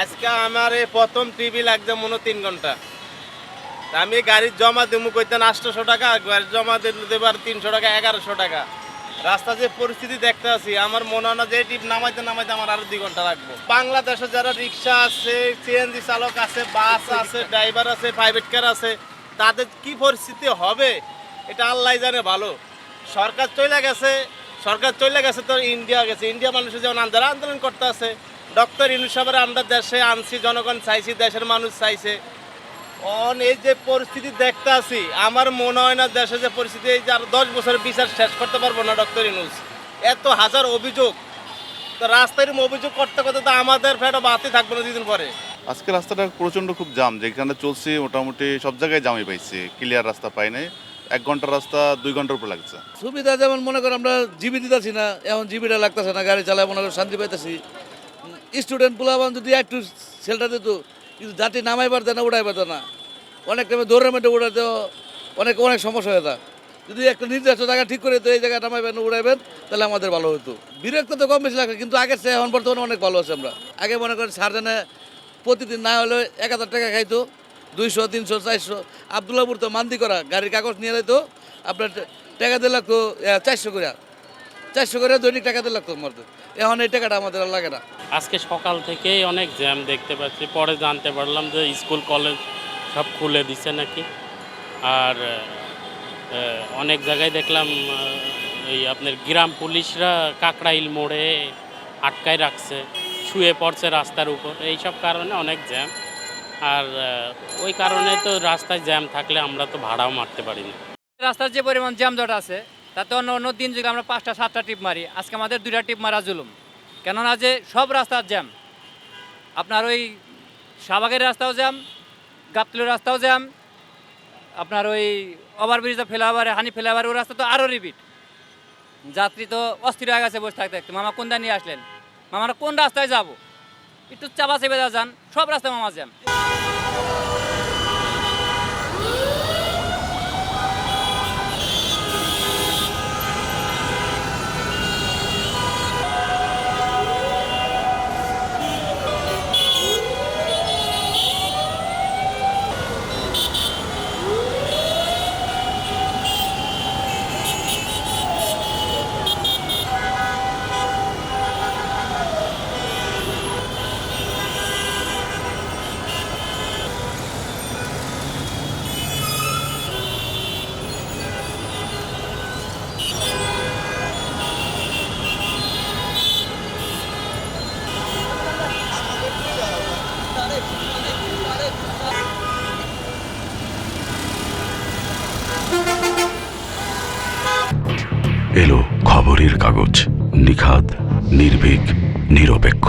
আজকে আমার এই প্রথম টিভি লাগছে মনে 3 ঘন্টা। আমি গাড়ি জমা দেবো কইতেন 800 টাকা, গাড়ি জমা দেবার 300 টাকা, 1100 টাকা। রাস্তা যে পরিস্থিতি দেখতে আছি, আমার মনে হয় না যে টিপ নামাইতে নামাইতে আমার আরো 2 ঘন্টা লাগবে। বাংলাদেশে যারা রিক্সা আছে, সিএনজি চালক আছে, বাস আছে, ড্রাইভার আছে, প্রাইভেট কার আছে, তাদের কি পরিস্থিতি হবে এটা আল্লাহ জানে ভালো। সরকার চলে গেছে তো ইন্ডিয়া গেছে। ইন্ডিয়া মানুষের যেমন আন্দোলন করতে আছে, ডক্টর ইউনূস সাহেবের আমরা দেশে আনছি, জনগণ চাইছি, দেশের মানুষ চাইছে। এই যে পরিস্থিতি দেখতে আছি, আমার মনে হয় না দেশে যে পরিস্থিতি, এই যে আর 10 বছরের বিচার শেষ করতে পারবো না ডক্টর ইউনূস। এত হাজার অভিযোগ, তো রাস্তায় অভিযোগ করতে করতে তো আমাদের ফেটা বাতি থাকবে না 2 দিন পরে। আজকে রাস্তাটা প্রচণ্ড খুব জাম, যেখানে চলছি মোটামুটি সব জায়গায় জামই পাইছি, ক্লিয়ার রাস্তা পাই নাই। 1 ঘন্টার রাস্তা 2 ঘন্টার উপর লাগছে। সুবিধা যেমন মনে করেন আমরা জিবি দিতেছি না, এখন জিবিটা লাগতেছে না, গাড়ি চালায় মনে করেন শান্তি পাইতেছি। স্টুডেন্ট পোলাবান যদি একটু সেলটা দিত, কিন্তু যাত্রী নামাই পারতে না, উড়াই পারতো না, অনেক টাইমে দৌড়ের মেটে উড়াইতে অনেক সমস্যা হয়ে যায়। যদি একটা নির্দিষ্ট জায়গা ঠিক করে তো এই জায়গায় নামাইবেন উড়াইবেন, তাহলে আমাদের ভালো হতো। বিরক্ত তো কম বেশি লাগে, কিন্তু আগের চেয়ে এখন বর্তমানে অনেক ভালো আছে। আমরা আগে মনে করেন সারজনে প্রতিদিন না হলে 1000 টাকা খাইতো, 200, 300, 400। আবদুল্লাপুর তো মান্দি করা গাড়ির কাগজ নিয়ে যেত, আপনার টাকা দিয়ে লাগতো 400 করে দৈনিক টাকা দিয়ে লাগতো মরতে। এখন এই টাকাটা আমাদের আর লাগে না। আজকে সকাল থেকেই অনেক জ্যাম দেখতে পাচ্ছি, পরে জানতে পারলাম যে স্কুল কলেজ সব খুলে দিছে নাকি। আর অনেক জায়গায় দেখলাম এই আপনার গ্রাম পুলিশরা কাকরাইল মোড়ে আটকায় রাখছে, শুয়ে পড়ছে রাস্তার উপর। এইসব কারণে অনেক জ্যাম। আর ওই কারণে তো রাস্তায় জ্যাম থাকলে আমরা তো ভাড়াও মারতে পারি না। রাস্তার যে পরিমাণ জ্যামজট আছে, তাতে অন্য দিন যদি আমরা 5টা 7টা টিপ মারি, আজকে আমাদের 2টা টিপ মারা জুলুম। কেননা যে সব রাস্তার জ্যাম, আপনার ওই শাহবাগের রাস্তাও জ্যাম, গাবতলীর রাস্তাও জ্যাম, আপনার ওই ওভারব্রিজে ফ্লাইওভারে হানি ফ্লাইওভার ওই রাস্তা তো আরও রিপিট। যাত্রী তো অস্থির হয়ে গেছে বসে থাকতে, মামা কোন দা নিয়ে আসলেন, মামারা কোন রাস্তায় যাব, একটু চাপা চেপে যান, সব রাস্তায় মামা জ্যাম। এলো খবরের কাগজ, নিখাদ, নির্ভীক, নিরপেক্ষ।